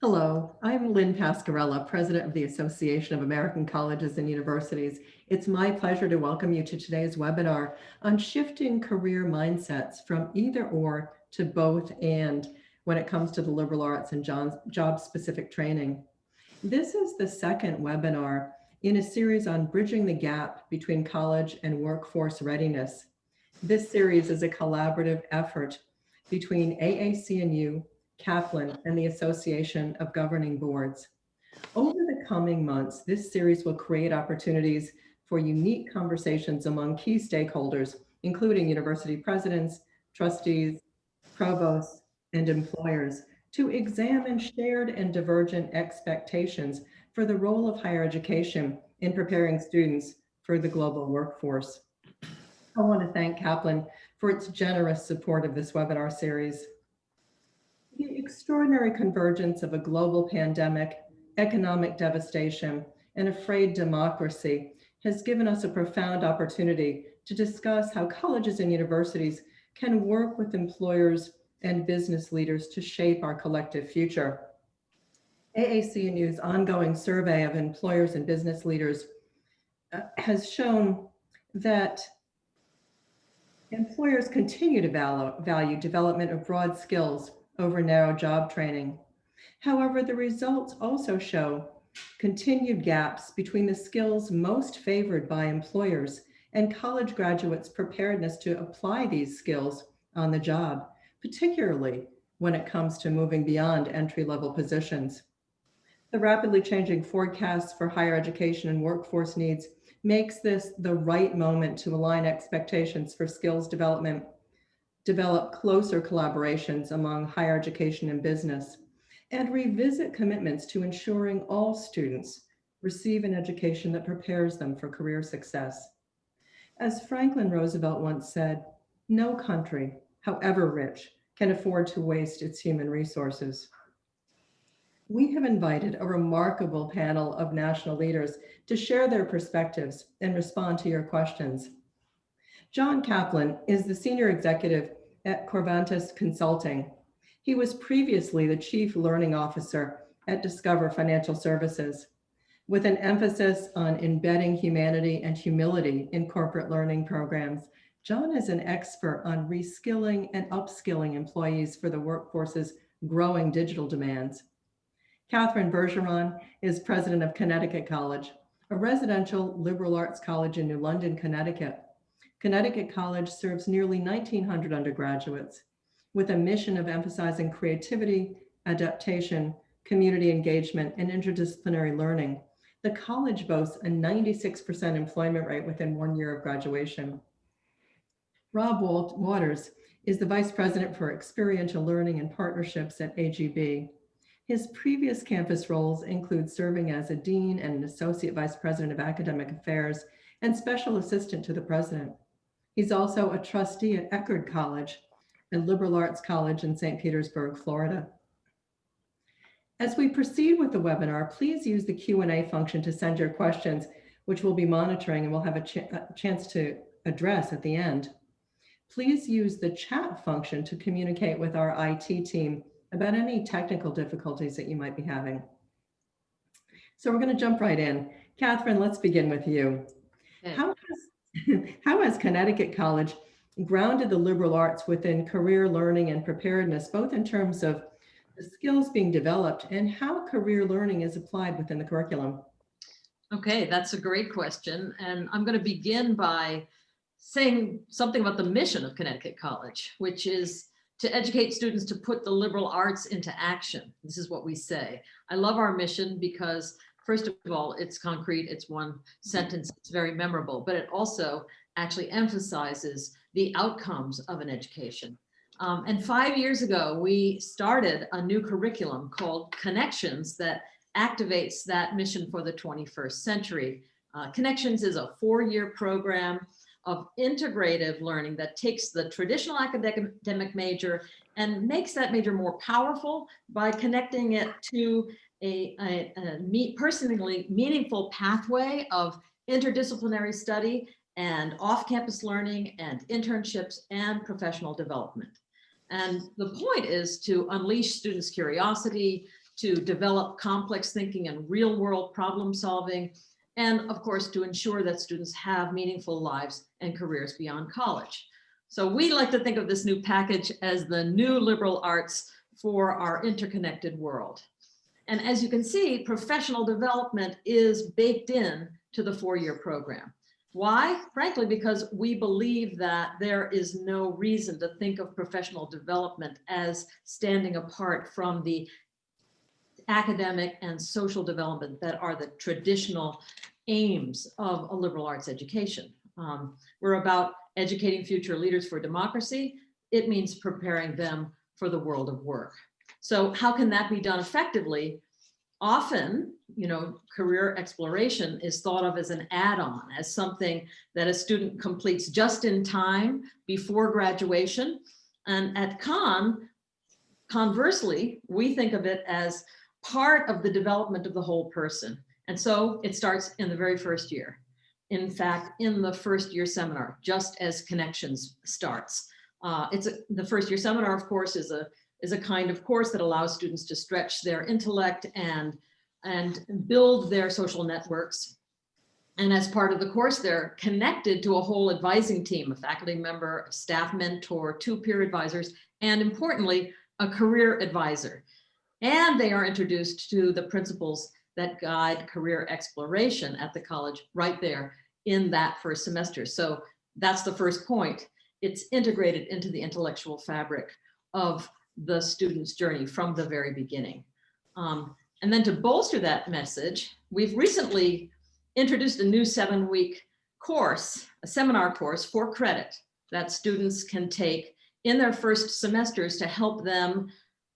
Hello, I'm Lynn Pascarella, President of the Association of American Colleges and Universities. It's my pleasure to welcome you to today's webinar on shifting career mindsets from either or to both and when it comes to the liberal arts and job-specific training. This is the second webinar in a series on bridging the gap between college and workforce readiness. This series is a collaborative effort between AAC&U, Kaplan, and the Association of Governing Boards. Over the coming months, this series will create opportunities for unique conversations among key stakeholders, including university presidents, trustees, provosts, and employers, to examine shared and divergent expectations for the role of higher education in preparing students for the global workforce. I want to thank Kaplan for its generous support of this webinar series. The extraordinary convergence of a global pandemic, economic devastation, and a frayed democracy has given us a profound opportunity to discuss how colleges and universities can work with employers and business leaders to shape our collective future. AAC&U's ongoing survey of employers and business leaders has shown that employers continue to value development of broad skills over narrow job training. However, the results also show continued gaps between the skills most favored by employers and college graduates' preparedness to apply these skills on the job, particularly when it comes to moving beyond entry-level positions. The rapidly changing forecasts for higher education and workforce needs makes this the right moment to align expectations for skills development, develop closer collaborations among higher education and business, and revisit commitments to ensuring all students receive an education that prepares them for career success. As Franklin Roosevelt once said, no country, however rich, can afford to waste its human resources. We have invited a remarkable panel of national leaders to share their perspectives and respond to your questions. John Kaplan is the senior executive at Corvantis Consulting. He was previously the chief learning officer at Discover Financial Services, with an emphasis on embedding humanity and humility in corporate learning programs. John is an expert on reskilling and upskilling employees for the workforce's growing digital demands. Catherine Bergeron is president of Connecticut College, a residential liberal arts college in New London, Connecticut. Connecticut College serves nearly 1,900 undergraduates with a mission of emphasizing creativity, adaptation, community engagement, and interdisciplinary learning. The college boasts a 96% employment rate within 1 year of graduation. Rob Waters is the vice president for experiential learning and partnerships at AGB. His previous campus roles include serving as a dean and an associate vice president of academic affairs and special assistant to the president. He's also a trustee at Eckerd College, a liberal arts college in St. Petersburg, Florida. As we proceed with the webinar, please use the Q&A function to send your questions, which we'll be monitoring and we'll have a chance to address at the end. Please use the chat function to communicate with our IT team about any technical difficulties that you might be having. So we're going to jump right in. Catherine, let's begin with you. Okay. How has Connecticut College grounded the liberal arts within career learning and preparedness, both in terms of the skills being developed and how career learning is applied within the curriculum? Okay, that's a great question. And I'm going to begin by saying something about the mission of Connecticut College, which is to educate students to put the liberal arts into action. This is what we say. I love our mission because, first of all, it's concrete, it's one sentence, it's very memorable, but it also actually emphasizes the outcomes of an education. And 5 years ago, we started a new curriculum called Connections that activates that mission for the 21st century. Connections is a 4-year program of integrative learning that takes the traditional academic major and makes that major more powerful by connecting it to a personally meaningful pathway of interdisciplinary study and off-campus learning and internships and professional development. And the point is to unleash students' curiosity, to develop complex thinking and real world problem solving, and of course, to ensure that students have meaningful lives and careers beyond college. So we like to think of this new package as the new liberal arts for our interconnected world. And as you can see, professional development is baked in to the four-year program. Why? Frankly, because we believe that there is no reason to think of professional development as standing apart from the academic and social development that are the traditional aims of a liberal arts education. We're about educating future leaders for democracy. It means preparing them for the world of work. So how can that be done effectively? Often, career exploration is thought of as an add-on, as something that a student completes just in time before graduation. And at conversely, we think of it as part of the development of the whole person. And so it starts in the very first year. In fact, in the first year seminar, just as Connections starts. The first year seminar, of course, is a kind of course that allows students to stretch their intellect and build their social networks. And as part of the course, they're connected to a whole advising team, a faculty member, a staff mentor, 2 peer advisors, and importantly, a career advisor. And they are introduced to the principles that guide career exploration at the college right there in that first semester. So that's the first point. It's integrated into the intellectual fabric of the student's journey from the very beginning. And then to bolster that message, we've recently introduced a new 7-week course, a seminar course for credit that students can take in their first semesters to help them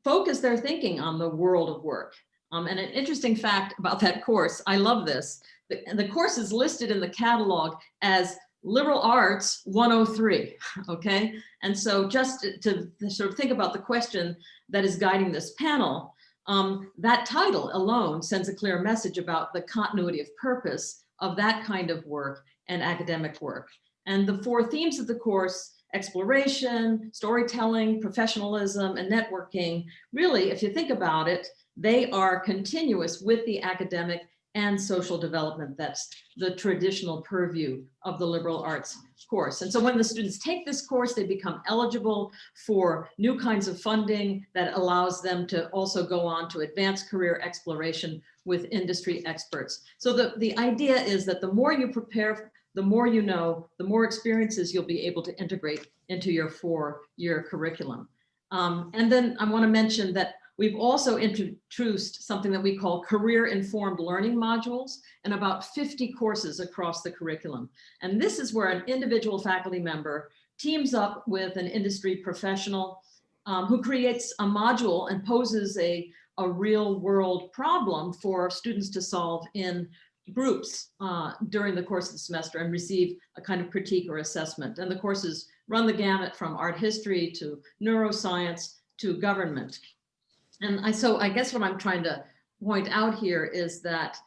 focus their thinking on the world of work. And an interesting fact about that course, I love this, the course is listed in the catalog as Liberal Arts 103, okay? And so just to sort of think about the question that is guiding this panel, that title alone sends a clear message about the continuity of purpose of that kind of work and academic work. And the 4 themes of the course, exploration, storytelling, professionalism, and networking, really, if you think about it, they are continuous with the academic and social development. That's the traditional purview of the liberal arts course. And so when the students take this course, they become eligible for new kinds of funding that allows them to also go on to advanced career exploration with industry experts. So the idea is that the more you prepare, the more you know, the more experiences you'll be able to integrate into your 4-year curriculum. And then I want to mention that we've also introduced something that we call career-informed learning modules and about 50 courses across the curriculum. And this is where an individual faculty member teams up with an industry professional who creates a module and poses a real-world problem for students to solve in groups during the course of the semester and receive a kind of critique or assessment. And the courses run the gamut from art history to neuroscience to government. And so I guess what I'm trying to point out here is that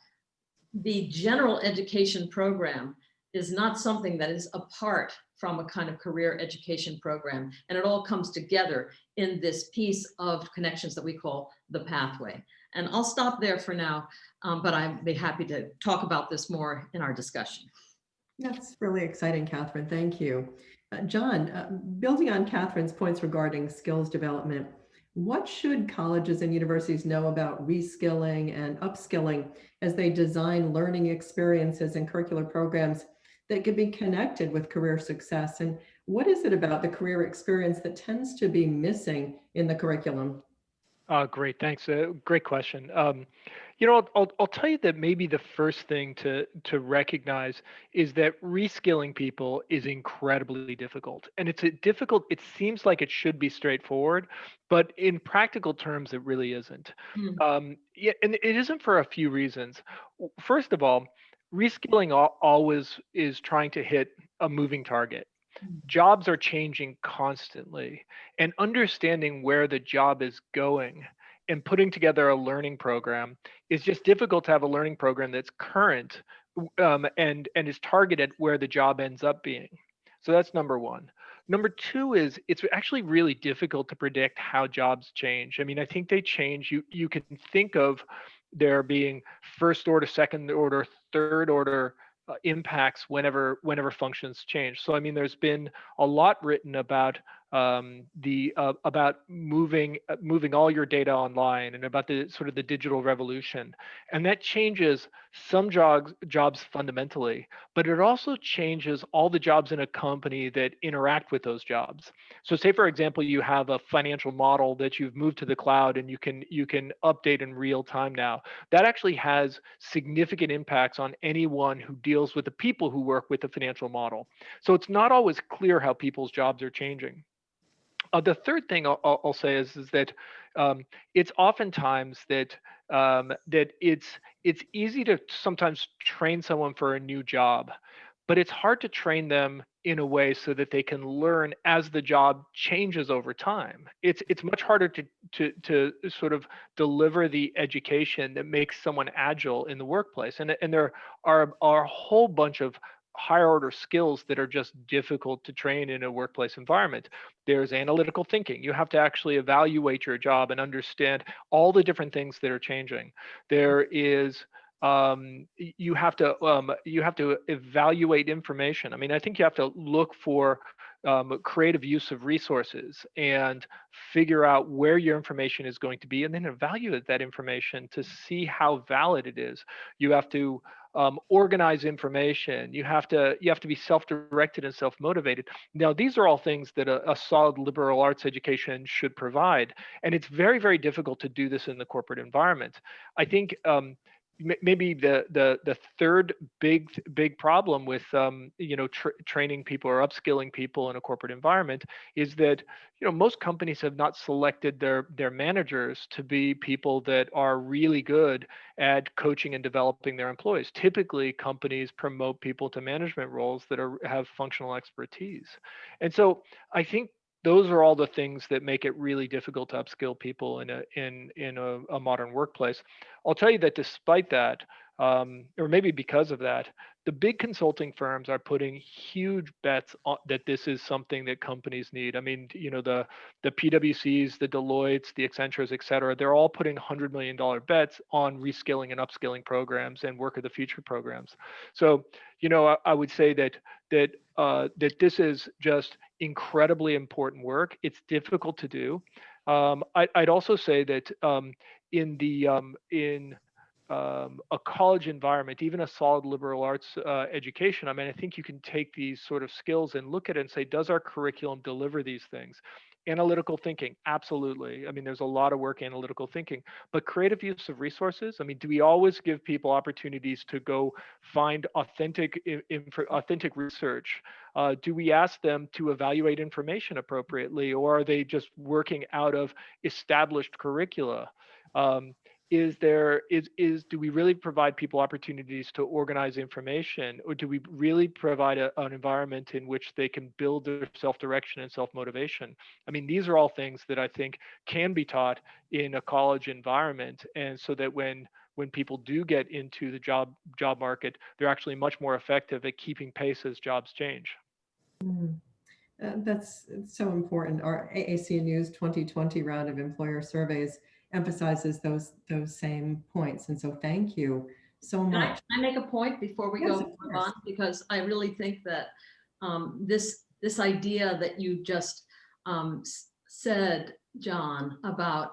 the general education program is not something that is apart from a kind of career education program. And it all comes together in this piece of Connections that we call the pathway. And I'll stop there for now, but I'd be happy to talk about this more in our discussion. That's really exciting, Catherine. Thank you. John, building on Catherine's points regarding skills development, what should colleges and universities know about reskilling and upskilling as they design learning experiences and curricular programs that could be connected with career success? And what is it about the career experience that tends to be missing in the curriculum? Great, thanks. Great question. I'll tell you that maybe the first thing to recognize is that reskilling people is incredibly difficult, and it seems like it should be straightforward, but in practical terms, it really isn't. Yeah, and it isn't for a few reasons. First of all, reskilling always is trying to hit a moving target. Jobs are changing constantly, and understanding where the job is going and putting together a learning program is just difficult to have a learning program that's current and is targeted where the job ends up being. So that's number one. Number two is it's actually really difficult to predict how jobs change. I mean, I think they change. You can think of there being first order, second order, third order impacts whenever functions change. So I mean, there's been a lot written about the about moving all your data online and about the sort of the digital revolution, and that changes some jobs fundamentally, but it also changes all the jobs in a company that interact with those jobs. So say for example, you have a financial model that you've moved to the cloud and you can update in real time now. That actually has significant impacts on anyone who deals with the people who work with the financial model. So it's not always clear how people's jobs are changing. The third thing I'll say is that it's oftentimes that it's easy to sometimes train someone for a new job, but it's hard to train them in a way so that they can learn as the job changes over time. It's much harder to sort of deliver the education that makes someone agile in the workplace, and there are a whole bunch of higher order skills that are just difficult to train in a workplace environment. There's analytical thinking. You have to actually evaluate your job and understand all the different things that are changing. There is you have to evaluate information. I mean, I think you have to look for creative use of resources and figure out where your information is going to be, and then evaluate that information to see how valid it is. You have to organize information. You have to be self-directed and self-motivated. Now, these are all things that a solid liberal arts education should provide, and it's very, very difficult to do this in the corporate environment. I think maybe the third big problem with training people or upskilling people in a corporate environment is that most companies have not selected their managers to be people that are really good at coaching and developing their employees. Typically, companies promote people to management roles that have functional expertise, and so I think those are all the things that make it really difficult to upskill people in a modern workplace. I'll tell you that despite that, or maybe because of that, the big consulting firms are putting huge bets on that this is something that companies need. I mean, the PwCs, the Deloittes, the Accentures, et cetera, they're all putting $100 million bets on reskilling and upskilling programs and work of the future programs. So, I would say that this is just incredibly important work. It's difficult to do. I'd also say that in a college environment, even a solid liberal arts education, I mean, I think you can take these sort of skills and look at it and say, does our curriculum deliver these things? Analytical thinking, absolutely. I mean, there's a lot of work analytical thinking, but creative use of resources. I mean, do we always give people opportunities to go find authentic research? Do we ask them to evaluate information appropriately, or are they just working out of established curricula? Um, do we really provide people opportunities to organize information, or do we really provide an environment in which they can build their self-direction and self-motivation? I mean, these are all things that I think can be taught in a college environment, and so that when people do get into the job market, they're actually much more effective at keeping pace as jobs change. Mm. That's so important. Our AAC News 2020 round of employer surveys emphasizes those same points. And so thank you so Can much. I make a point before we Yes, go of move course. on? Because I really think that this idea that you just said, John, about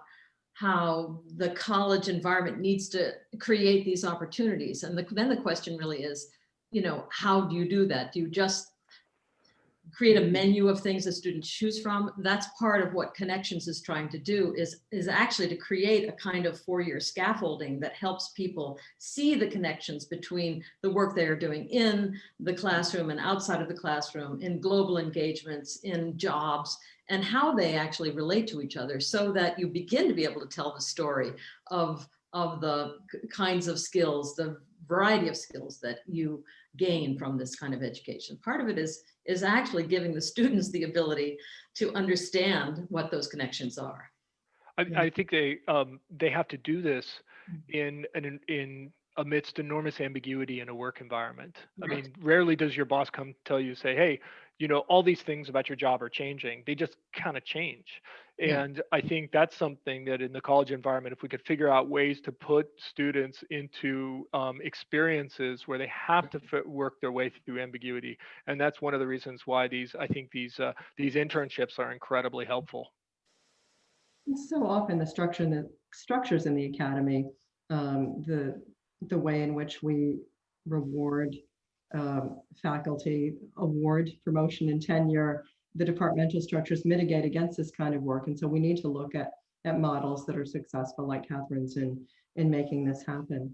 how the college environment needs to create these opportunities, and then the question really is, how do you do that? Do you just create a menu of things that students choose from? That's part of what Connections is trying to do, is actually to create a kind of four-year scaffolding that helps people see the connections between the work they are doing in the classroom and outside of the classroom, in global engagements, in jobs, and how they actually relate to each other, so that you begin to be able to tell the story of the kinds of skills, the variety of skills that you gain from this kind of education. Part of it is actually giving the students the ability to understand what those connections are. I think they have to do this in amidst enormous ambiguity in a work environment. I Right. mean, rarely does your boss come tell you, say, hey, all these things about your job are changing. They just kind of change. Yeah. And I think that's something that in the college environment, if we could figure out ways to put students into experiences where they have to work their way through ambiguity. And that's one of the reasons why I think these internships are incredibly helpful. So often the structures in the academy, the way in which we reward faculty, award promotion and tenure, the departmental structures mitigate against this kind of work. And so we need to look at models that are successful, like Catherine's, in making this happen.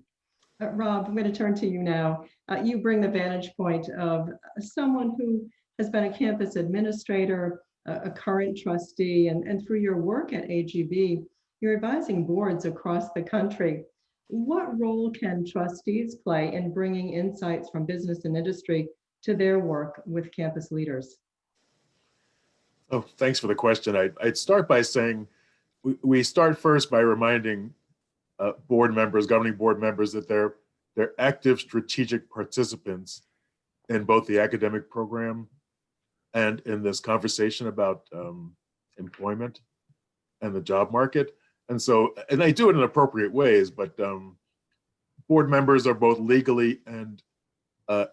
Rob, I'm going to turn to you now. You bring the vantage point of someone who has been a campus administrator, a current trustee, and through your work at AGB, you're advising boards across the country. What role can trustees play in bringing insights from business and industry to their work with campus leaders? Oh, thanks for the question. I'd start by saying we start first by reminding board members, governing board members, that they're active strategic participants in both the academic program and in this conversation about employment and the job market. And so, and they do it in appropriate ways, but board members are both legally and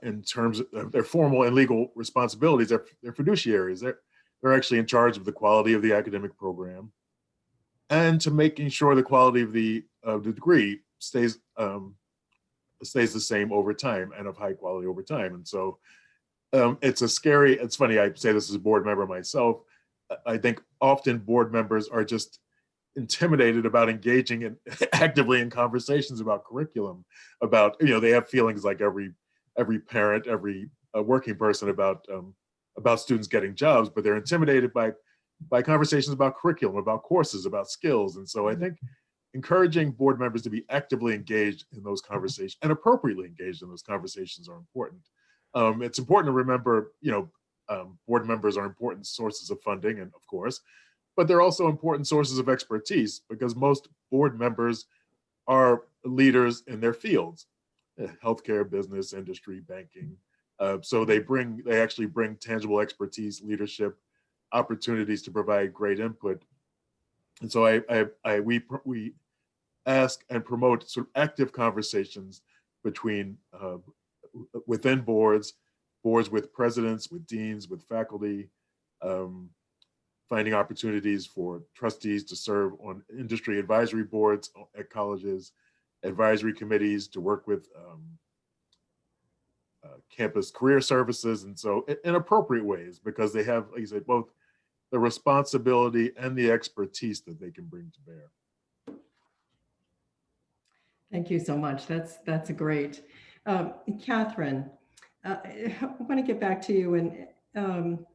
in terms of their formal and legal responsibilities, they're fiduciaries. They're actually in charge of the quality of the academic program and to making sure the quality of the degree stays the same over time and of high quality over time. And so it's funny, I say this as a board member myself. I think often board members are just intimidated about engaging actively in conversations about curriculum, about, they have feelings like every parent, every working person about students getting jobs, but they're intimidated by conversations about curriculum, about courses, about skills. And so I think encouraging board members to be actively engaged in those conversations and appropriately engaged in those conversations are important. It's important to remember, board members are important sources of funding, and of course, but they're also important sources of expertise because most board members are leaders in their fields, healthcare, business, industry, banking. So they actually bring tangible expertise, leadership, opportunities to provide great input. And so we ask and promote sort of active conversations between within boards with presidents, with deans, with faculty, finding opportunities for trustees to serve on industry advisory boards at colleges, advisory committees to work with campus career services. And so in appropriate ways, because they have, like you said, both the responsibility and the expertise that they can bring to bear. Thank you so much. That's great. Catherine, I want to get back to you and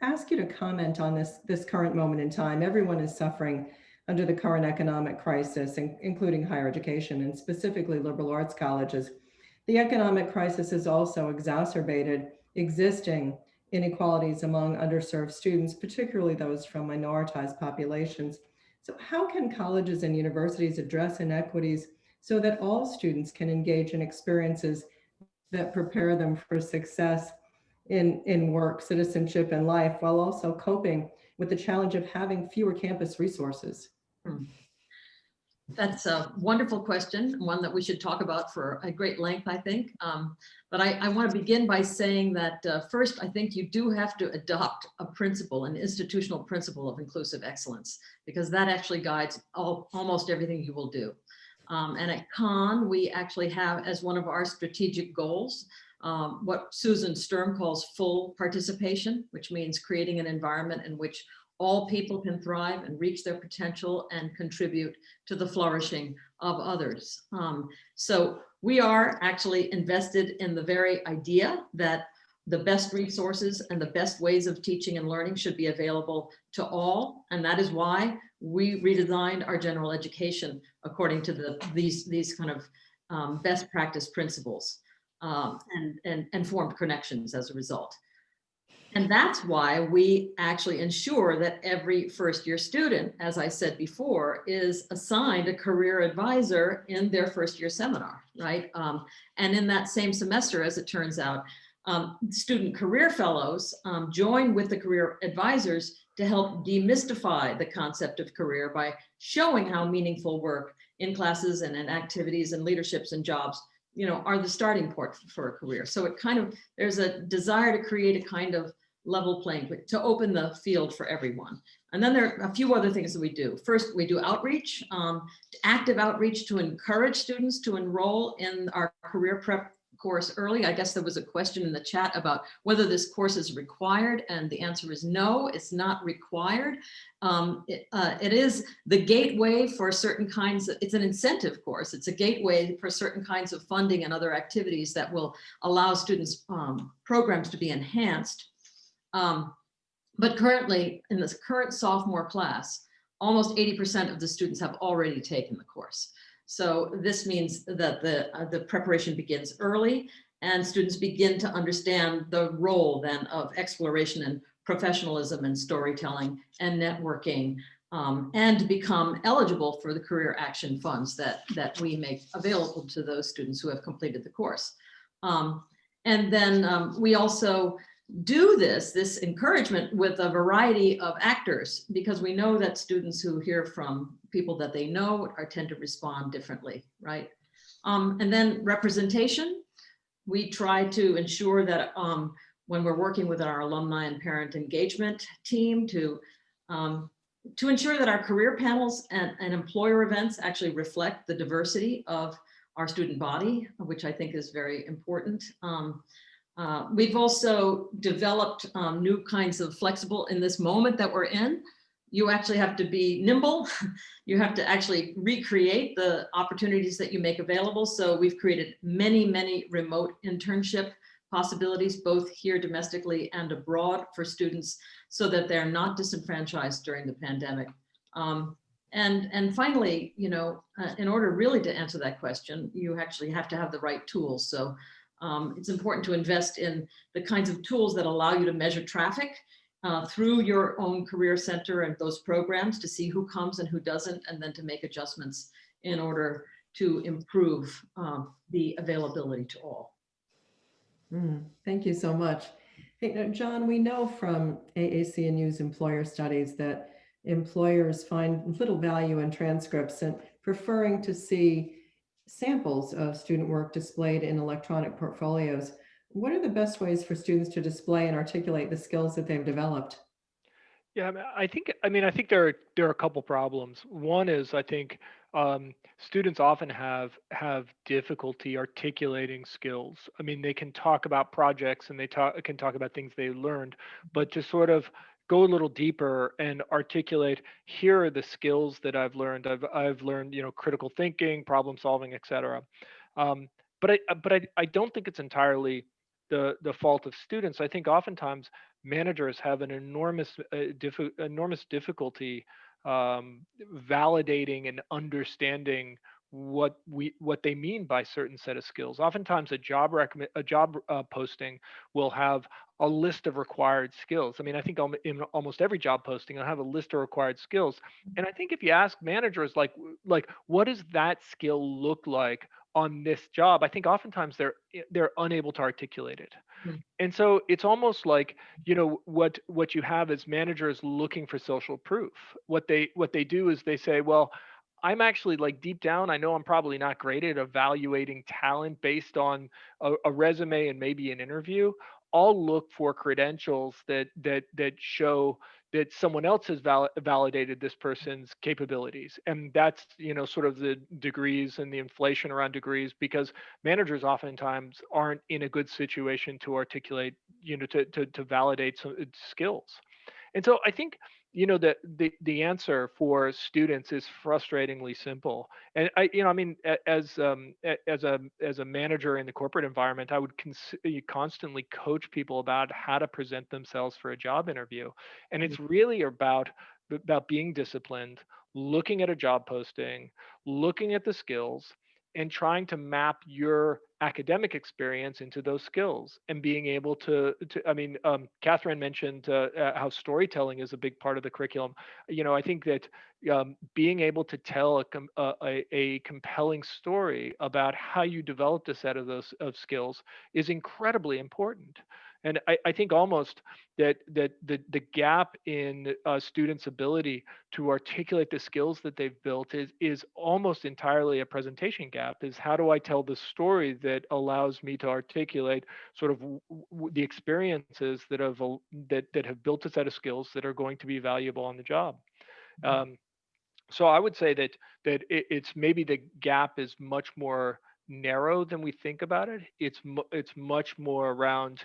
ask you to comment on this current moment in time. Everyone is suffering under the current economic crisis, including higher education and specifically liberal arts colleges. The economic crisis has also exacerbated existing inequalities among underserved students, particularly those from minoritized populations. So how can colleges and universities address inequities so that all students can engage in experiences that prepare them for success in work, citizenship, and life, while also coping with the challenge of having fewer campus resources? That's a wonderful question, one that we should talk about for a great length, I think. But I want to begin by saying that first, I think you do have to adopt a principle, an institutional principle of inclusive excellence, because that actually guides almost everything you will do. And at Con, we actually have as one of our strategic goals, what Susan Sturm calls full participation, which means creating an environment in which all people can thrive and reach their potential and contribute to the flourishing of others. So we are actually invested in the very idea that the best resources and the best ways of teaching and learning should be available to all. And that is why we redesigned our general education according to these kind of best practice principles and formed connections as a result. And that's why we actually ensure that every first year student, as I said before, is assigned a career advisor in their first year seminar, right? And in that same semester, as it turns out, Student career fellows join with the career advisors to help demystify the concept of career by showing how meaningful work in classes and in activities and leaderships and jobs, are the starting point for a career. So it kind of, there's a desire to create a kind of level playing, to open the field for everyone. And then there are a few other things that we do. First, we do outreach, active outreach to encourage students to enroll in our career prep course early. I guess there was a question in the chat about whether this course is required, and the answer is no, it's not required. It is the gateway for certain kinds it's an incentive course. It's a gateway for certain kinds of funding and other activities that will allow students programs to be enhanced. But currently, in this current sophomore class, almost 80% of the students have already taken the course. So this means that the preparation begins early, and students begin to understand the role then of exploration and professionalism and storytelling and networking, and become eligible for the career action funds that we make available to those students who have completed the course. And then we also do this encouragement with a variety of actors, because we know that students who hear from people that they know tend to respond differently, right? And then representation. We try to ensure that when we're working with our alumni and parent engagement team to ensure that our career panels and employer events actually reflect the diversity of our student body, which I think is very important. We've also developed new kinds of flexible, in this moment that we're in, you actually have to be nimble. You have to actually recreate the opportunities that you make available. So we've created many, many remote internship possibilities, both here domestically and abroad, for students, so that they're not disenfranchised during the pandemic. And finally, in order really to answer that question, you actually have to have the right tools. So it's important to invest in the kinds of tools that allow you to measure traffic through your own career center and those programs, to see who comes and who doesn't, and then to make adjustments in order to improve the availability to all. Thank you so much. Hey, John, we know from AAC&U's employer studies that employers find little value in transcripts and preferring to see samples of student work displayed in electronic portfolios. What are the best ways for students to display and articulate the skills that they've developed? Yeah, I think there are a couple problems. One is, I think students often have difficulty articulating skills. I mean, they can talk about projects and they can talk about things they learned, but to sort of go a little deeper and articulate, here are the skills that I've learned. I've learned, critical thinking, problem solving, etc. But I don't think it's entirely the fault of students. I think oftentimes managers have an enormous difficulty validating and understanding what they mean by certain set of skills. Oftentimes a job posting will have a list of required skills. I mean, I think in almost every job posting, I'll have a list of required skills. And I think if you ask managers, like what does that skill look like on this job, I think oftentimes they're unable to articulate it. And so it's almost like, what you have is managers looking for social proof. What they do is they say, well, I'm actually, like, deep down, I know I'm probably not great at evaluating talent based on a resume and maybe an interview. I'll look for credentials that show that someone else has validated this person's capabilities. And that's, sort of the degrees and the inflation around degrees, because managers oftentimes aren't in a good situation to articulate, to validate some skills. And so I think, the answer for students is frustratingly simple. And as a manager in the corporate environment, I would constantly coach people about how to present themselves for a job interview. And it's really about being disciplined, looking at a job posting, looking at the skills, and trying to map your academic experience into those skills and being able Catherine mentioned how storytelling is a big part of the curriculum. I think that being able to tell a compelling story about how you developed a set of those skills is incredibly important. And I think almost that the gap in students' ability to articulate the skills that they've built is almost entirely a presentation gap. Is how do I tell the story that allows me to articulate sort of the experiences that have built a set of skills that are going to be valuable on the job. So I would say that it's maybe the gap is much more narrow than we think about it. It's much more around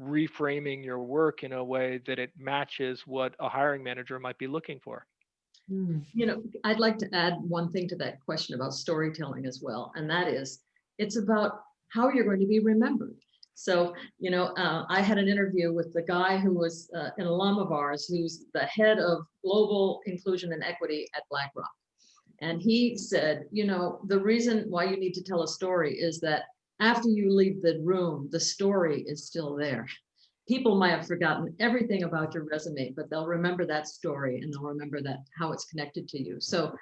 reframing your work in a way that it matches what a hiring manager might be looking for. I'd like to add one thing to that question about storytelling as well, and that is it's about how you're going to be remembered. So, I had an interview with the guy who was an alum of ours, who's the head of global inclusion and equity at BlackRock. And he said, the reason why you need to tell a story is that after you leave the room, the story is still there. People might have forgotten everything about your resume, but they'll remember that story and they'll remember that how it's connected to you. So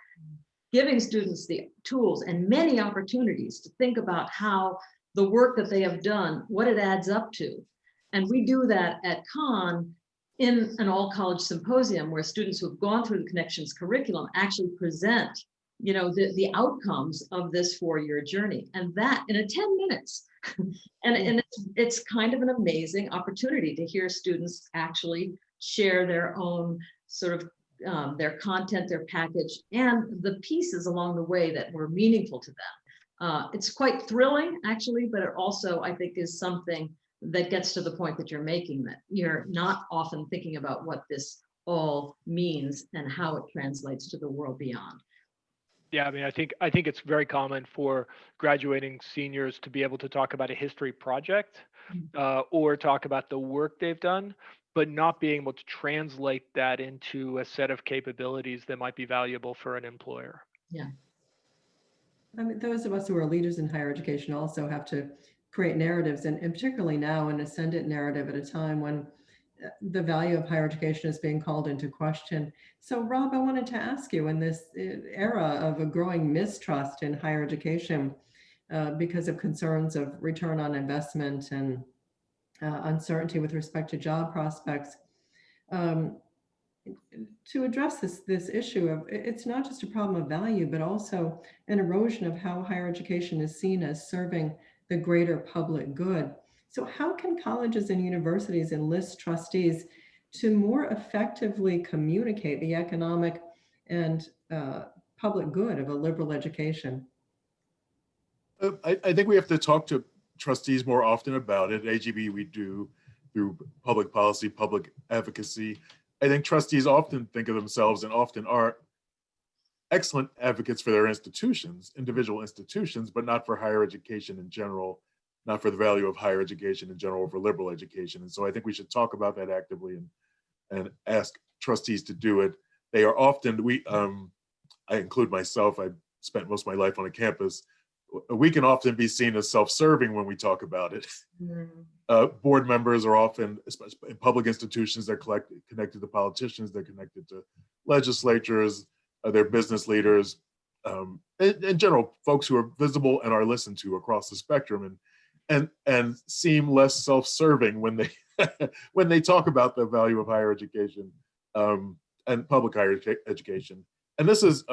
giving students the tools and many opportunities to think about how the work that they have done, what it adds up to. And we do that at Con in an all college symposium where students who have gone through the Connections curriculum actually present, the outcomes of this 4-year journey, and that in 10 minutes. and it's kind of an amazing opportunity to hear students actually share their own sort of their content, their package, and the pieces along the way that were meaningful to them. It's quite thrilling, actually, but it also, I think, is something that gets to the point that you're making, that you're not often thinking about what this all means and how it translates to the world beyond. Yeah, I think it's very common for graduating seniors to be able to talk about a history project or talk about the work they've done, but not being able to translate that into a set of capabilities that might be valuable for an employer. Yeah. Those of us who are leaders in higher education also have to create narratives, and particularly now an ascendant narrative at a time when the value of higher education is being called into question. So Rob, I wanted to ask you, in this era of a growing mistrust in higher education because of concerns of return on investment and uncertainty with respect to job prospects, to address this issue of, it's not just a problem of value, but also an erosion of how higher education is seen as serving the greater public good. So how can colleges and universities enlist trustees to more effectively communicate the economic and public good of a liberal education? I think we have to talk to trustees more often about it. At AGB, we do through public policy, public advocacy. I think trustees often think of themselves, and often are, excellent advocates for their institutions, individual institutions, but not for higher education in general, not for the value of higher education in general, for liberal education. And so I think we should talk about that actively and ask trustees to do it. They are often, I include myself, I spent most of my life on a campus. We can often be seen as self-serving when we talk about it. Board members are often, especially in public institutions, they're connected to politicians, they're connected to legislatures, they're business leaders, in general, folks who are visible and are listened to across the spectrum, and seem less self-serving when they when they talk about the value of higher education and public higher education. And this is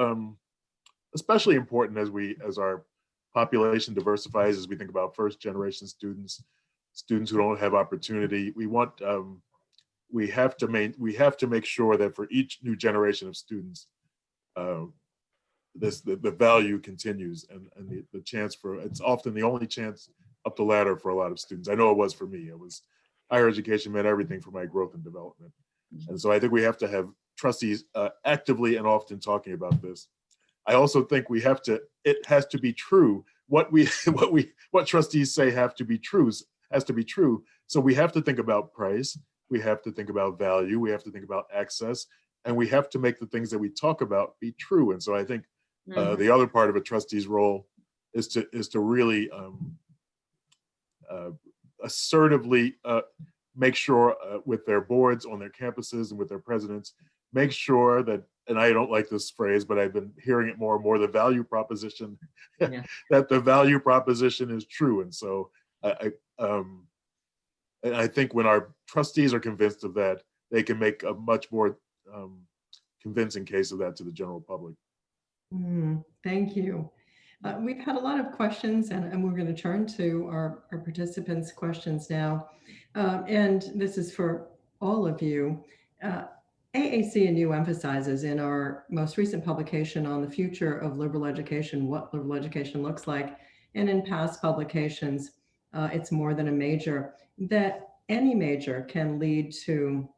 especially important as our population diversifies, as we think about first generation students who don't have opportunity. We have to make sure that for each new generation of students, the value continues, and the chance for, it's often the only chance up the ladder for a lot of students. I know it was for me. It was, higher education meant everything for my growth and development. And so I think we have to have trustees actively and often talking about this. I also think it has to be true. What trustees say has to be true. So we have to think about price. We have to think about value. We have to think about access, and we have to make the things that we talk about be true. And so I think Mhm. The other part of a trustee's role is to really assertively make sure with their boards on their campuses and with their presidents, make sure that, and I don't like this phrase, but I've been hearing it more and more, the value proposition, Yeah. that the value proposition is true. And so and I think when our trustees are convinced of that, they can make a much more convincing case of that to the general public. Thank you. We've had a lot of questions, and we're going to turn to our participants' questions now. And this is for all of you. AAC&U emphasizes in our most recent publication on the future of liberal education, what liberal education looks like, and in past publications, it's more than a major, that any major can lead to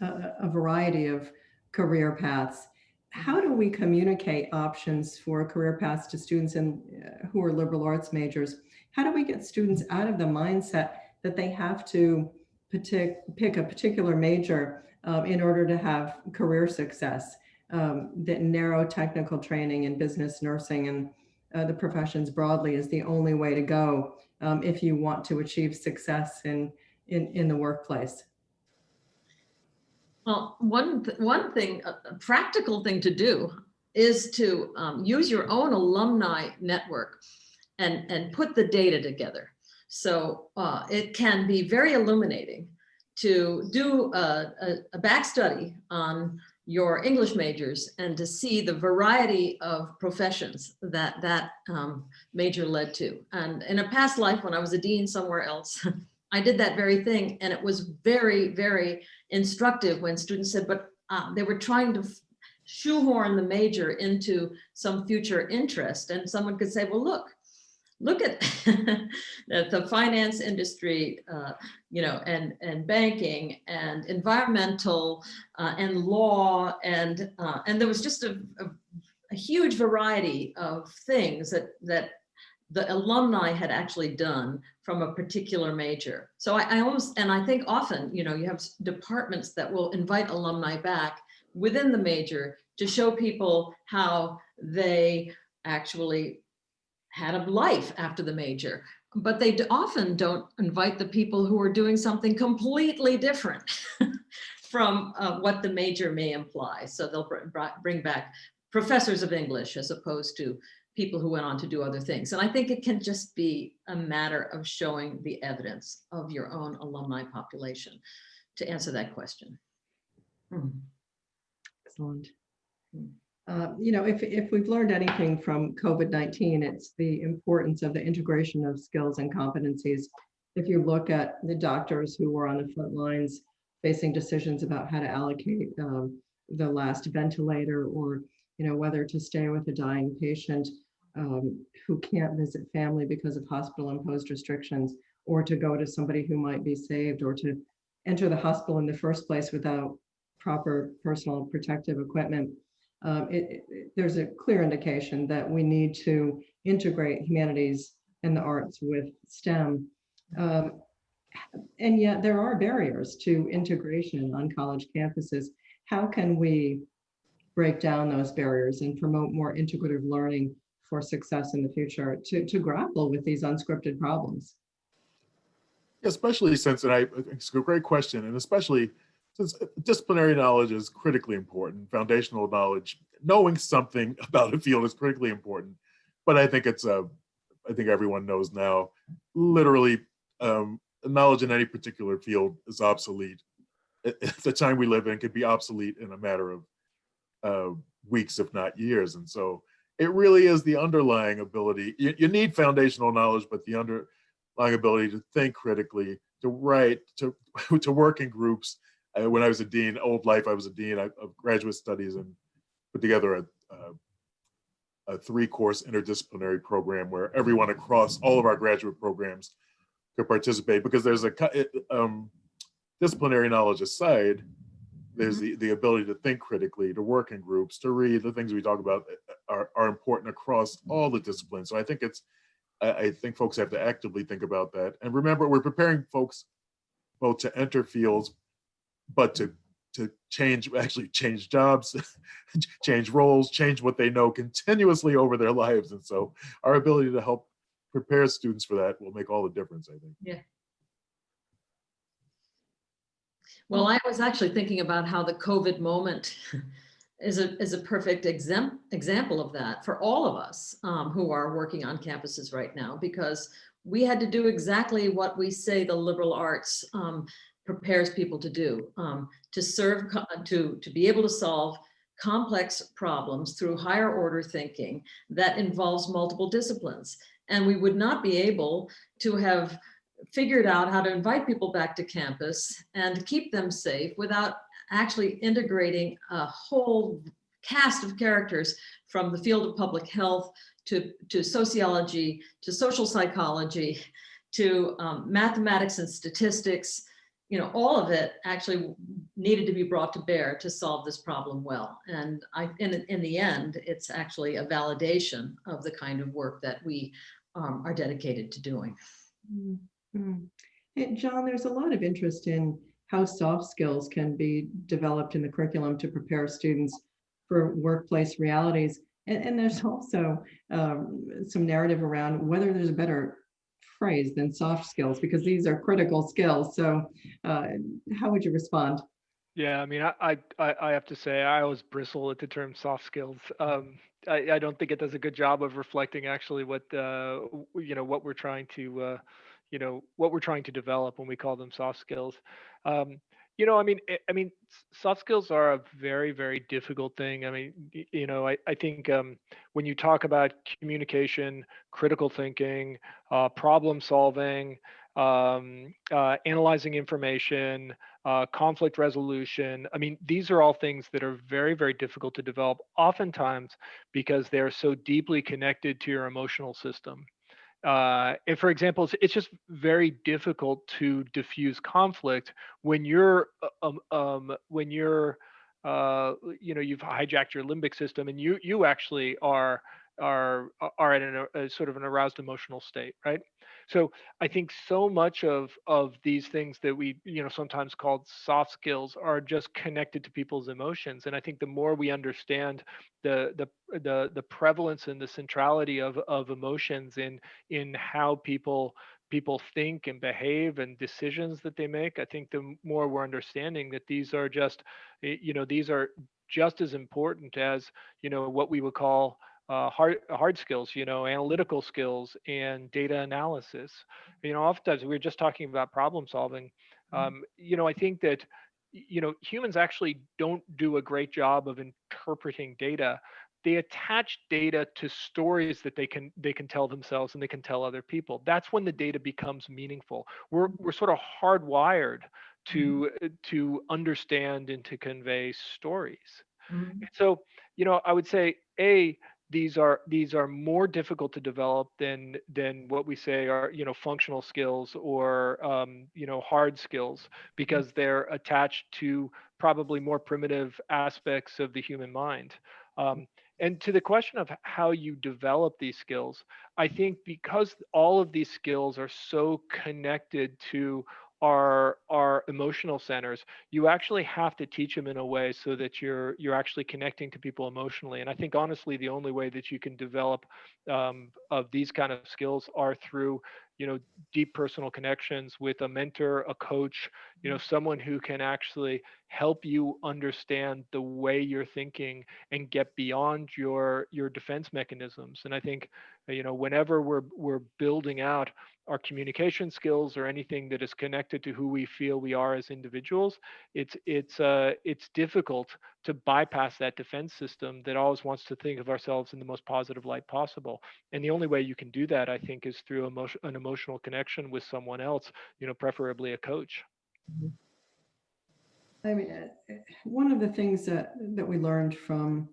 a variety of career paths. How do we communicate options for career paths to students who are liberal arts majors? How do we get students out of the mindset that they have to pick a particular major in order to have career success? That narrow technical training in business, nursing, and the professions broadly is the only way to go if you want to achieve success in the workplace. Well, one thing, a practical thing to do is to use your own alumni network and put the data together. So it can be very illuminating to do a back study on your English majors and to see the variety of professions that major led to. And in a past life, when I was a dean somewhere else, I did that very thing. And it was very, very instructive when students said, but they were trying to shoehorn the major into some future interest. And someone could say, well, look at the finance industry, and banking and environmental and law. And there was just a huge variety of things that the alumni had actually done from a particular major. So I think often, you have departments that will invite alumni back within the major to show people how they actually had a life after the major, but they often don't invite the people who are doing something completely different from what the major may imply. So they'll bring back professors of English as opposed to people who went on to do other things. And I think it can just be a matter of showing the evidence of your own alumni population to answer that question. Excellent. If we've learned anything from COVID-19, it's the importance of the integration of skills and competencies. If you look at the doctors who were on the front lines facing decisions about how to allocate the last ventilator, or whether to stay with a dying patient who can't visit family because of hospital imposed restrictions, or to go to somebody who might be saved, or to enter the hospital in the first place without proper personal protective equipment. There's a clear indication that we need to integrate humanities and the arts with STEM. And yet there are barriers to integration on college campuses. How can we break down those barriers and promote more integrative learning for success in the future to grapple with these unscripted problems? Especially since, and I think it's a great question, and especially since disciplinary knowledge is critically important, foundational knowledge, knowing something about a field is critically important. But I think I think everyone knows now, literally, knowledge in any particular field is obsolete. At the time we live in, it could be obsolete in a matter of weeks, if not years. And so it really is the underlying ability. You need foundational knowledge, but the underlying ability to think critically, to write, to work in groups. When I was a dean, old life, I was a dean of graduate studies and put together a 3-course interdisciplinary program where everyone across all of our graduate programs could participate, because there's disciplinary knowledge aside, there's the ability to think critically, to work in groups, to read. The things we talk about are important across all the disciplines. So I think folks have to actively think about that. And remember, we're preparing folks both to enter fields, but to change jobs, change roles, change what they know continuously over their lives. And so our ability to help prepare students for that will make all the difference, I think. Yeah. Well, I was actually thinking about how the COVID moment is a perfect example of that for all of us who are working on campuses right now, because we had to do exactly what we say the liberal arts prepares people to do, to serve, to be able to solve complex problems through higher order thinking that involves multiple disciplines. And we would not be able to have figured out how to invite people back to campus and keep them safe without actually integrating a whole cast of characters from the field of public health to sociology, to social psychology, to mathematics and statistics. You know, all of it actually needed to be brought to bear to solve this problem well. And in the end, it's actually a validation of the kind of work that we are dedicated to doing. Mm-hmm. Hey, John, there's a lot of interest in how soft skills can be developed in the curriculum to prepare students for workplace realities. And there's also some narrative around whether there's a better phrase than soft skills, because these are critical skills. So how would you respond? Yeah, I mean, I have to say, I always bristle at the term soft skills. I don't think it does a good job of reflecting actually what what we're trying to what we're trying to develop when we call them soft skills. Soft skills are a very, very difficult thing. I mean, I think when you talk about communication, critical thinking, problem solving, analyzing information, conflict resolution. I mean, these are all things that are very, very difficult to develop, oftentimes because they're so deeply connected to your emotional system. And for example, it's just very difficult to diffuse conflict when you've hijacked your limbic system and you actually are at a sort of an aroused emotional state, right? So I think so much of these things that we sometimes called soft skills are just connected to people's emotions. And I think the more we understand the prevalence and the centrality of emotions in how people think and behave and decisions that they make, I think the more we're understanding that these are just these are just as important as what we would call hard skills, analytical skills and data analysis. Oftentimes we're just talking about problem solving. I think that humans actually don't do a great job of interpreting data. They attach data to stories that they can tell themselves and they can tell other people. That's when the data becomes meaningful. We're sort of hardwired to understand and to convey stories. Mm-hmm. So, I would say these are more difficult to develop than what we say are functional skills or hard skills, because they're attached to probably more primitive aspects of the human mind. And to the question of how you develop these skills, I think because all of these skills are so connected to our emotional centers, you actually have to teach them in a way so that you're actually connecting to people emotionally. And I think honestly the only way that you can develop of these kind of skills are through deep personal connections with a mentor, a coach, someone who can actually help you understand the way you're thinking and get beyond your defense mechanisms. And I think whenever we're building out our communication skills or anything that is connected to who we feel we are as individuals, it's difficult to bypass that defense system that always wants to think of ourselves in the most positive light possible. And the only way you can do that, I think, is through an emotional connection with someone else, preferably a coach. I mean, one of the things that we learned from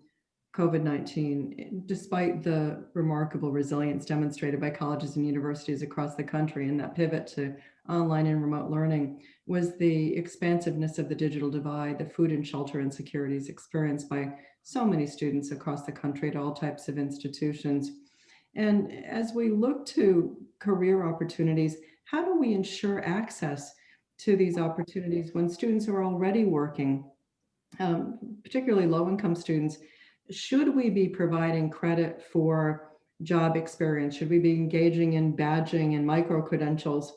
COVID-19, despite the remarkable resilience demonstrated by colleges and universities across the country and that pivot to online and remote learning, was the expansiveness of the digital divide, the food and shelter insecurities experienced by so many students across the country at all types of institutions. And as we look to career opportunities, how do we ensure access to these opportunities when students are already working particularly low-income students, should we be providing credit for job experience? Should we be engaging in badging and micro-credentials?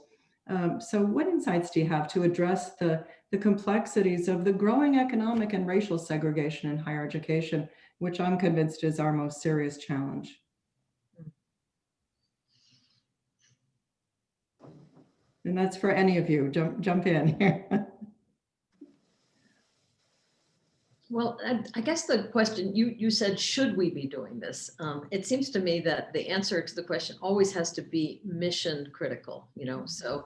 So what insights do you have to address the complexities of the growing economic and racial segregation in higher education, which I'm convinced is our most serious challenge? And that's for any of you. Jump in here. Well, I guess the question, you said, should we be doing this? It seems to me that the answer to the question always has to be mission critical, so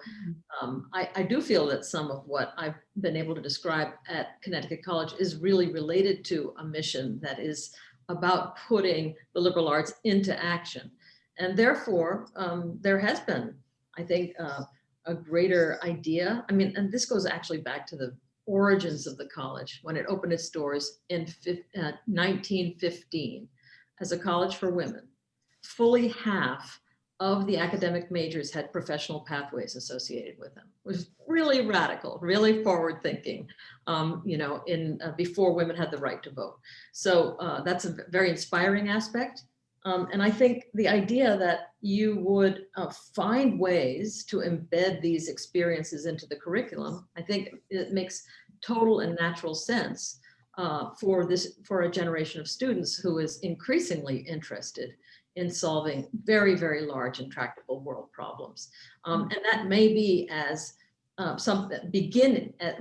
I do feel that some of what I've been able to describe at Connecticut College is really related to a mission that is about putting the liberal arts into action. And therefore, there has been, I think, a greater idea. I mean, and this goes actually back to the origins of the college when it opened its doors in 1915 as a college for women. Fully half of the academic majors had professional pathways associated with them. It was really radical, really forward thinking, before women had the right to vote. So that's a very inspiring aspect. And I think the idea that you would find ways to embed these experiences into the curriculum, I think it makes total and natural sense for a generation of students who is increasingly interested in solving very, very large and tractable world problems. And that may be as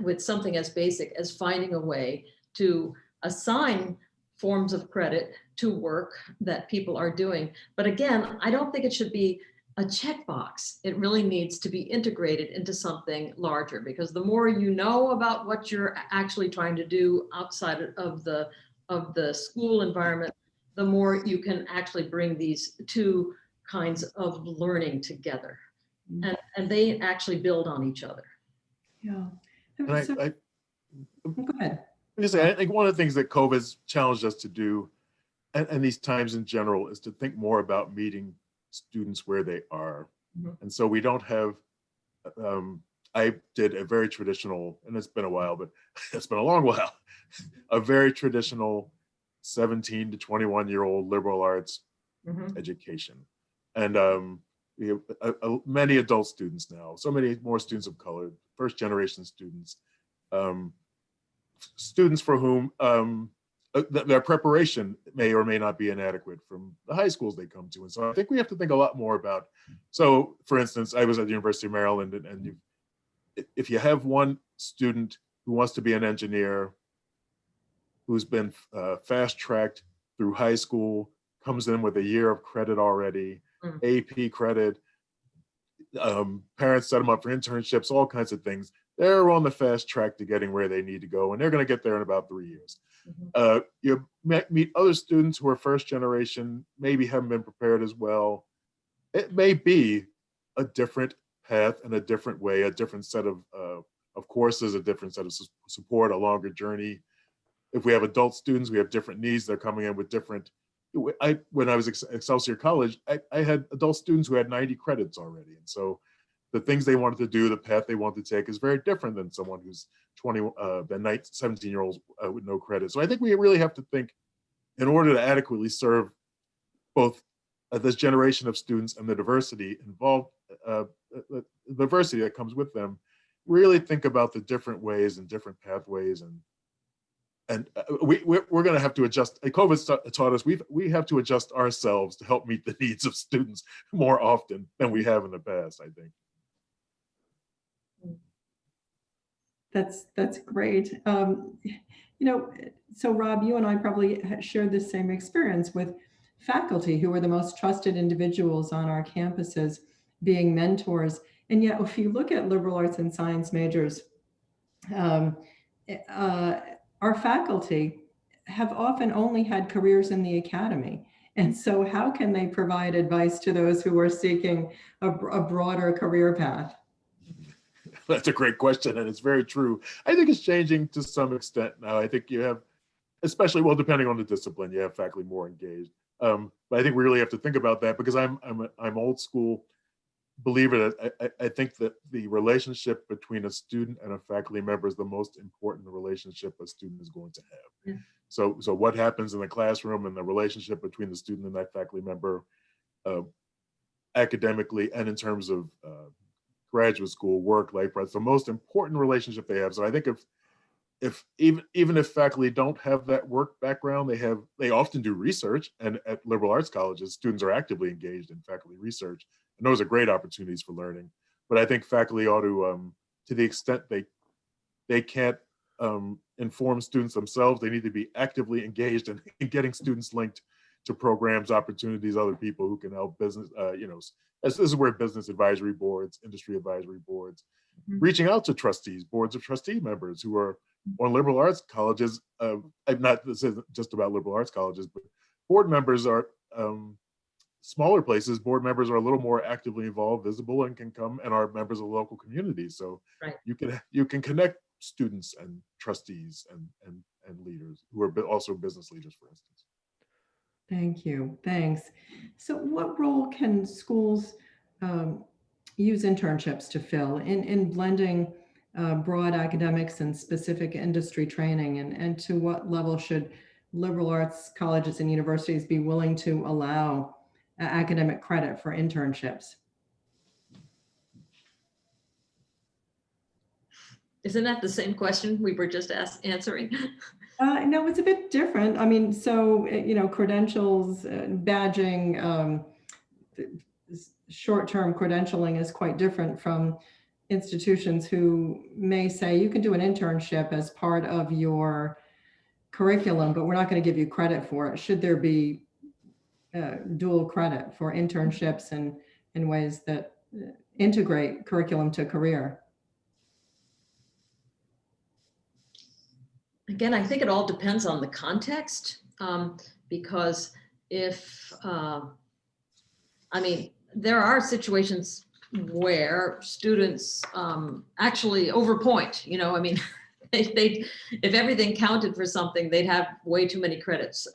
with something as basic as finding a way to assign forms of credit to work that people are doing. But again, I don't think it should be a checkbox. It really needs to be integrated into something larger, because the more you know about what you're actually trying to do outside of the school environment, the more you can actually bring these two kinds of learning together. And they actually build on each other. Yeah. And So, go ahead. I think one of the things that COVID's challenged us to do, and these times in general, is to think more about meeting students where they are. Mm-hmm. And so we don't have, I did a very traditional, and it's been a while, but it's been a long while, a very traditional 17 to 21-year-old liberal arts education. And we have many adult students now, so many more students of color, first generation students, students for whom their preparation may or may not be inadequate from the high schools they come to. And so I think we have to think a lot more about, so for instance, I was at the University of Maryland, and if you have one student who wants to be an engineer, who's been fast-tracked through high school, comes in with a year of credit already, AP credit, parents set them up for internships, all kinds of things. They're on the fast track to getting where they need to go, and they're going to get there in about 3 years. You meet other students who are first generation, maybe haven't been prepared as well. It may be a different path and a different way, a different set of courses, a different set of support, a longer journey. If we have adult students, we have different needs. They're coming in with different. When I was at Excelsior College, I had adult students who had 90 credits already, and so the things they wanted to do, the path they want to take, is very different than someone who's 17-year-olds with no credit. So I think we really have to think, in order to adequately serve both this generation of students and the diversity involved, the diversity that comes with them, really think about the different ways and different pathways, and we're going to have to adjust. COVID taught us we have to adjust ourselves to help meet the needs of students more often than we have in the past, I think. That's great. So Rob, you and I probably shared the same experience with faculty who were the most trusted individuals on our campuses, being mentors. And yet, if you look at liberal arts and science majors, our faculty have often only had careers in the academy. And so how can they provide advice to those who are seeking a broader career path? That's a great question, and it's very true. I think it's changing to some extent now. I think you have, especially, well, depending on the discipline, you have faculty more engaged. But I think we really have to think about that, because I'm old school. believer that I think that the relationship between a student and a faculty member is the most important relationship a student is going to have. Yeah. So what happens in the classroom and the relationship between the student and that faculty member, academically and in terms of graduate school, work, life, it's the most important relationship they have. So I think if even if faculty don't have that work background, they often do research, and at liberal arts colleges, students are actively engaged in faculty research, and those are great opportunities for learning. But I think faculty ought to the extent they can't inform students themselves, they need to be actively engaged in getting students linked to programs, opportunities, other people who can help business, this is where business advisory boards, industry advisory boards, reaching out to trustees, boards of trustee members who are on liberal arts colleges. This isn't just about liberal arts colleges, but board members are smaller places. Board members are a little more actively involved, visible, and can come and are members of local communities. So Right. you can connect students and trustees and leaders who are also business leaders, for instance. Thank you. Thanks. So what role can schools use internships to fill in blending broad academics and specific industry training? And to what level should liberal arts colleges and universities be willing to allow academic credit for internships? Isn't that the same question we were just answering? No, it's a bit different. I mean, so, credentials, badging, short-term credentialing is quite different from institutions who may say you can do an internship as part of your curriculum, but we're not going to give you credit for it. Should there be dual credit for internships and in ways that integrate curriculum to career? Again, I think it all depends on the context, because if, there are situations where students actually overpoint, if everything counted for something, they'd have way too many credits.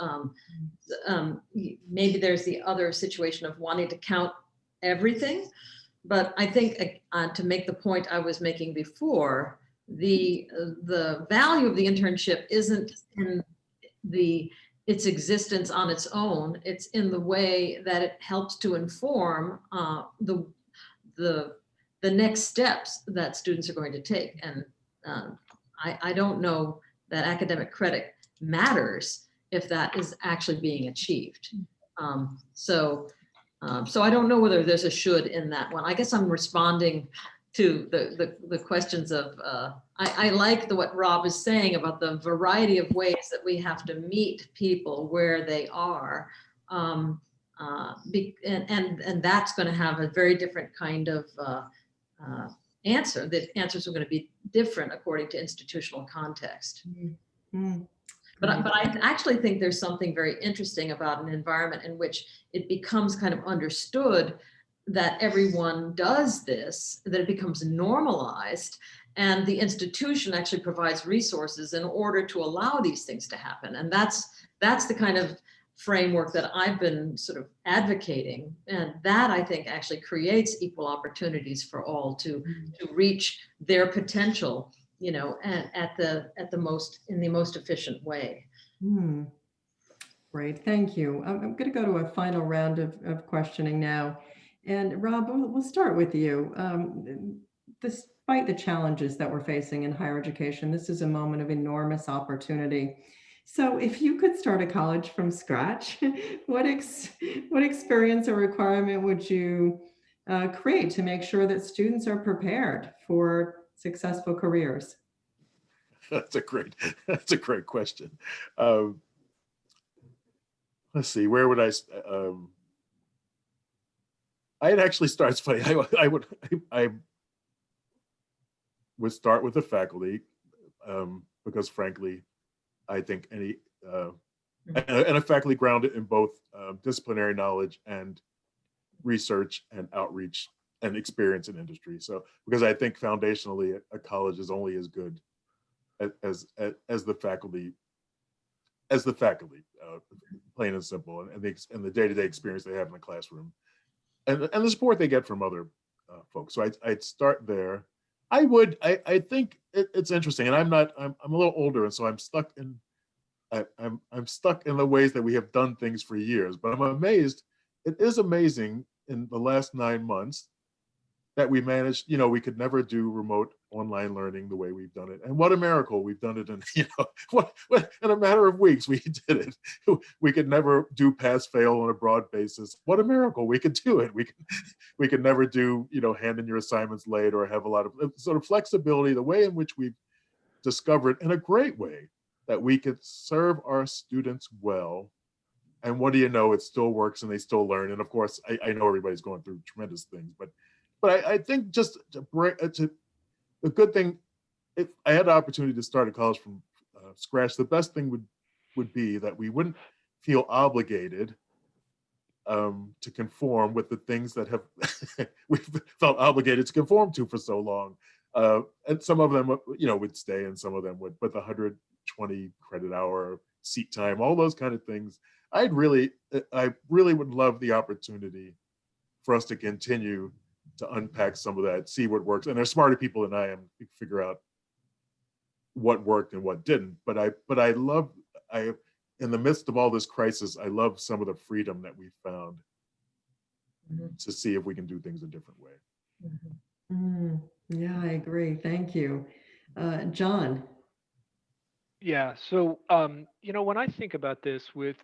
Maybe there's the other situation of wanting to count everything, but I think to make the point I was making before, the value of the internship isn't in its existence on its own. It's in the way that it helps to inform the next steps that students are going to take. And I don't know that academic credit matters if that is actually being achieved. So I don't know whether there's a should in that one. I guess I'm responding to the questions of, I like what Rob is saying about the variety of ways that we have to meet people where they are. And that's going to have a very different kind of answer. The answers are going to be different according to institutional context. Mm-hmm. But I actually think there's something very interesting about an environment in which it becomes kind of understood that everyone does this, that it becomes normalized, and the institution actually provides resources in order to allow these things to happen. And that's the kind of framework that I've been sort of advocating, and that I think actually creates equal opportunities for all to reach their potential, in the most efficient way. Great, thank you. I'm going to go to a final round of questioning now. And Rob, we'll start with you. Despite the challenges that we're facing in higher education, this is a moment of enormous opportunity. So if you could start a college from scratch, what experience or requirement would you create to make sure that students are prepared for successful careers? That's a great question. Let's see, where would I'd actually start. It's funny. I would start with the faculty, because frankly, I think and a faculty grounded in both disciplinary knowledge and research and outreach and experience in industry. So, because I think foundationally, a college is only as good as the faculty, plain and simple, and the day-to-day experience they have in the classroom. And the support they get from other folks. So I'd start there. I think it's interesting, and I'm a little older, and so I'm stuck in the ways that we have done things for years. But I'm amazed. It is amazing in the last 9 months that we managed. We could never do remote online learning the way we've done it, and what a miracle we've done it in. What in a matter of weeks we did it. We could never do pass fail on a broad basis. What a miracle we could do it. We could never do hand in your assignments late or have a lot of sort of flexibility. The way in which we've discovered in a great way that we could serve our students well. And what do you know? It still works and they still learn. And of course, I know everybody's going through tremendous things, but I think just the good thing, if I had the opportunity to start a college from scratch, the best thing would be that we wouldn't feel obligated to conform with the things that have we've felt obligated to conform to for so long. And some of them, would stay, and some of them would. But the 120 credit hour seat time, all those kind of things, I really would love the opportunity for us to continue to unpack some of that, see what works. And there's smarter people than I am to figure out what worked and what didn't. But in the midst of all this crisis, I love some of the freedom that we found to see if we can do things a different way. Yeah, I agree. Thank you. John. Yeah. So, when I think about this with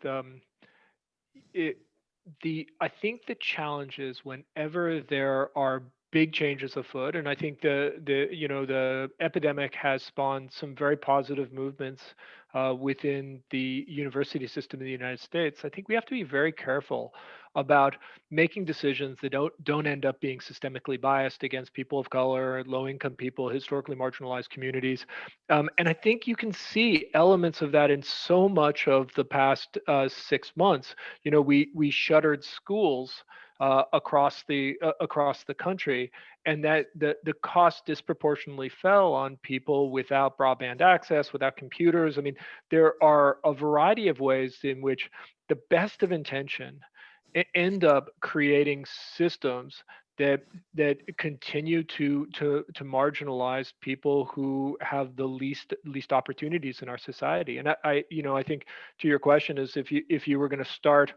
I think the challenge is whenever there are big changes afoot, and I think the epidemic has spawned some very positive movements within the university system in the United States. I think we have to be very careful about making decisions that don't end up being systemically biased against people of color, low-income people, historically marginalized communities. And I think you can see elements of that in so much of the past 6 months. We shuttered schools across the country, and that the cost disproportionately fell on people without broadband access, without computers. I mean, there are a variety of ways in which the best of intention end up creating systems that continue to marginalize people who have the least opportunities in our society. And I think to your question is, if you were going to start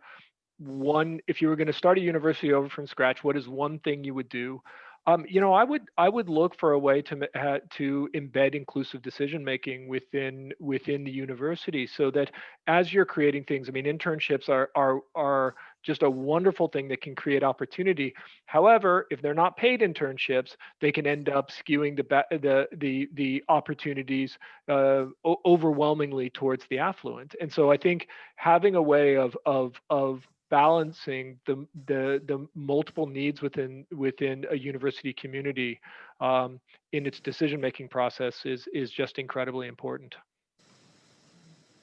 a university over from scratch, what is one thing you would do? I would look for a way to embed inclusive decision making within the university, so that as you're creating things, I mean, internships are just a wonderful thing that can create opportunity. However, if they're not paid internships, they can end up skewing the opportunities overwhelmingly towards the affluent. And so I think having a way of balancing the multiple needs within a university community in its decision-making process is just incredibly important.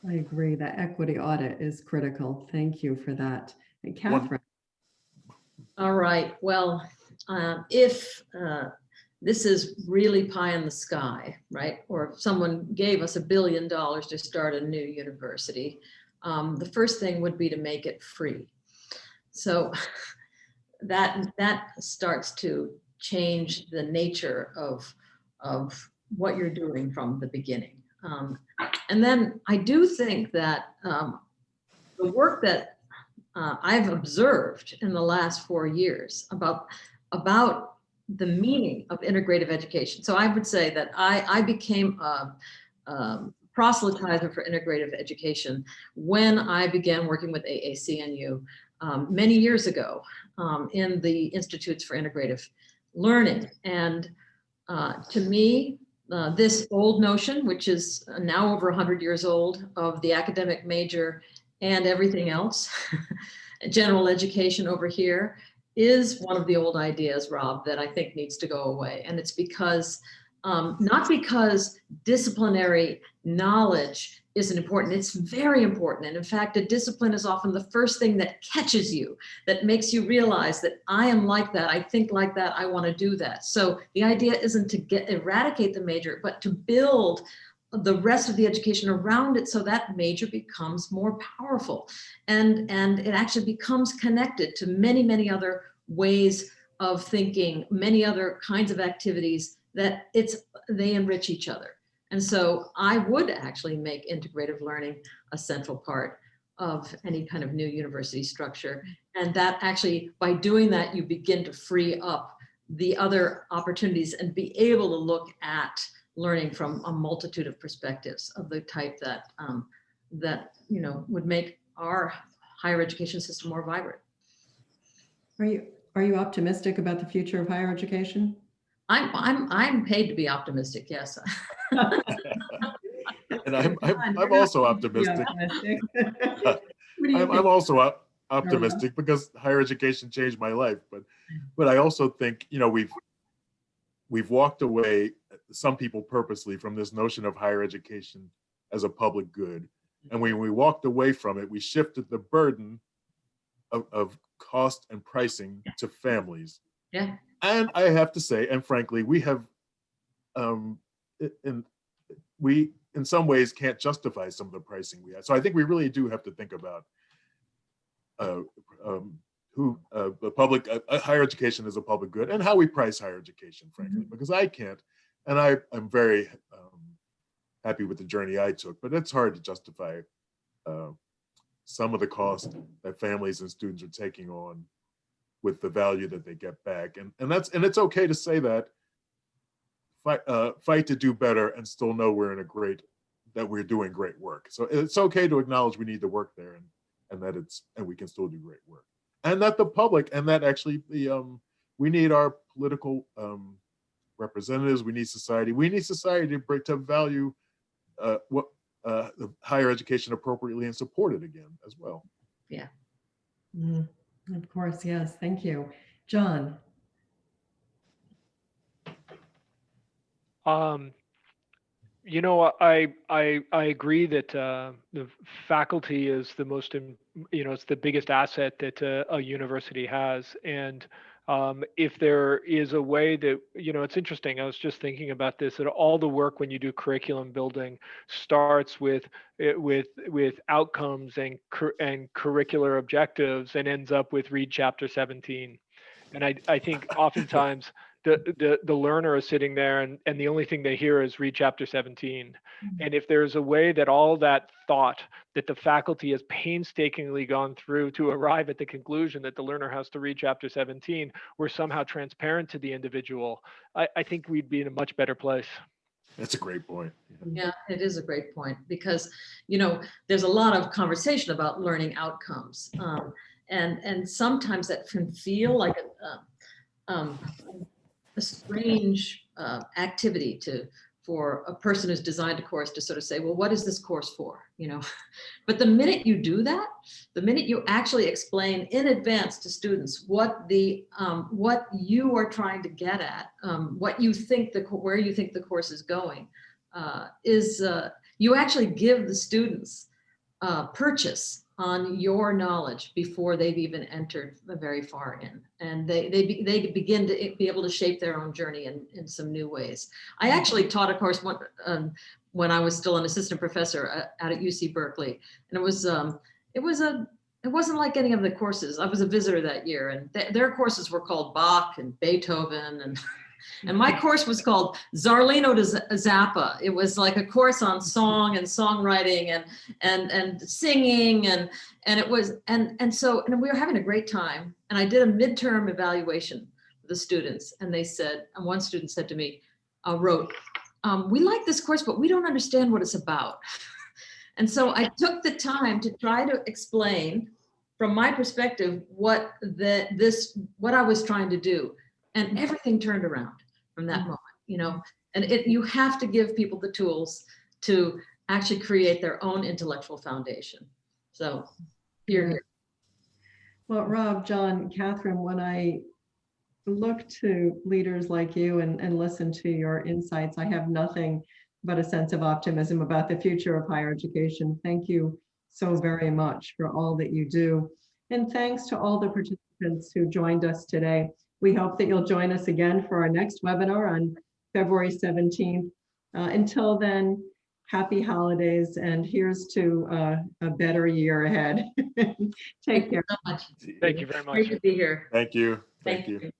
I agree. The equity audit is critical. Thank you for that. And Catherine. All right. Well, if this is really pie in the sky, right? Or if someone gave us $1 billion to start a new university, the first thing would be to make it free. So that starts to change the nature of what you're doing from the beginning. And then I do think that the work that I've observed in the last 4 years about the meaning of integrative education. So I would say that I became a proselytizer for integrative education when I began working with AAC&U many years ago in the Institutes for Integrative Learning. And to me, this old notion, which is now over 100 years old, of the academic major and everything else, general education over here, is one of the old ideas, Rob, that I think needs to go away. And it's because, not because disciplinary knowledge isn't important, it's very important. And in fact, a discipline is often the first thing that catches you, that makes you realize that I am like that, I think like that, I want to do that. So the idea isn't to eradicate the major, but to build the rest of the education around it so that major becomes more powerful, and it actually becomes connected to many, many other ways of thinking, many other kinds of activities that they enrich each other. And so I would actually make integrative learning a central part of any kind of new university structure. And that actually, by doing that, you begin to free up the other opportunities and be able to look at learning from a multitude of perspectives of the type that would make our higher education system more vibrant. Are you optimistic about the future of higher education? I'm paid to be optimistic. Yes. And I'm also optimistic. I'm also optimistic because higher education changed my life. But I also think, we've walked away, some people purposely, from this notion of higher education as a public good. And when we walked away from it, we shifted the burden of cost and pricing to families. Yeah. And I have to say, and frankly, we have, we in some ways can't justify some of the pricing we have. So I think we really do have to think about the public, higher education is a public good, and how we price higher education, frankly, because I can't, and I'm very happy with the journey I took, but it's hard to justify some of the cost that families and students are taking on with the value that they get back. And it's okay to say that, fight to do better and still know that we're doing great work. So it's okay to acknowledge we need to work there, and we can still do great work. And that the public, and that actually we need our political representatives, we need society to value what the higher education appropriately and support it again as well. Yeah. Of course, yes. Thank you. John. I agree that the faculty is the most, it's the biggest asset that a university has. And if there is a way that, it's interesting. I was just thinking about this, that all the work when you do curriculum building starts with outcomes and curricular objectives and ends up with read chapter 17. And I think oftentimes the learner is sitting there and the only thing they hear is read chapter 17. And if there's a way that all that thought that the faculty has painstakingly gone through to arrive at the conclusion that the learner has to read chapter 17 were somehow transparent to the individual, I think we'd be in a much better place. That's a great point. Yeah, it is a great point because, there's a lot of conversation about learning outcomes. And sometimes that can feel like a strange activity for a person who's designed a course to sort of say, well, what is this course for? But the minute you do that, the minute you actually explain in advance to students what you are trying to get at, what you think where you think the course is going, you actually give the students purchase on your knowledge before they've even entered very far in, and they begin to be able to shape their own journey in some new ways. I actually taught a course when I was still an assistant professor out at UC Berkeley, and it wasn't like any of the courses. I was a visitor that year, and their courses were called Bach and Beethoven, and my course was called Zarlino to Zappa. It was like a course on song and songwriting and singing, and we were having a great time. And I did a midterm evaluation for the students, and one student said to me, we like this course, but we don't understand what it's about. And so I took the time to try to explain from my perspective what I was trying to do. And everything turned around from that moment, and you have to give people the tools to actually create their own intellectual foundation. So here. Well, Rob, John, Catherine, when I look to leaders like you and listen to your insights, I have nothing but a sense of optimism about the future of higher education. Thank you so very much for all that you do. And thanks to all the participants who joined us today. We hope that you'll join us again for our next webinar on February 17th. Until then, happy holidays, and here's to a better year ahead. Take care. So much. Thank you very much. Great to be here. Thank you. Thank you.